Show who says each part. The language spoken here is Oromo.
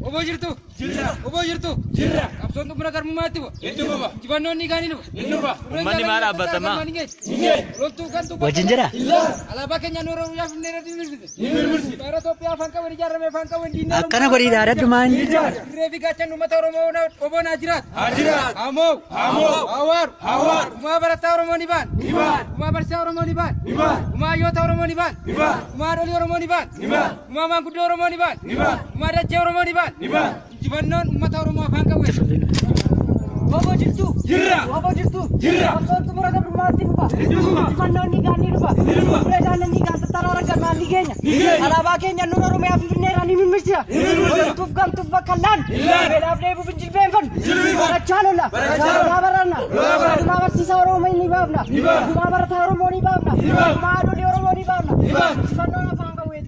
Speaker 1: Obo jirtu. Obo jirtu. Abson tu berakar mati bu. Itu bapa. Cuba noni gani lu. Itu bapa.
Speaker 2: Mani mara abata ma.
Speaker 1: Rotu kan tu.
Speaker 3: Wajinjira.
Speaker 1: Alaba kenya nuru ya nera di university. Para to pia fanka wari jarra me fanka wandi.
Speaker 3: Akkana gori darat man.
Speaker 1: Revi gacha nu mata romo na obo najirat. Amo. Awar. Uma barata romo niban. Uma barsa romo niban. Uma yota romo niban. Uma doli romo niban. Uma mangkudo romo niban. Uma raja romo niban. Jibanon mata romo fanka wari. Obo jirtu. Obo jirtu. Abson tu berakar mati bu. Jibanon ni gani lu. Mereka ni kan setara orang kan mali kenya. Alaba kenya nuru romo ya nera ni misya. Tufkan bakalan. Bela abne bu benjil bemfan. Barachalona. Barana. Cuma bersisa romo ini babna. Cuma berta romo ini babna. Cuma adu di romo ini babna. Jibanon apa angka wet.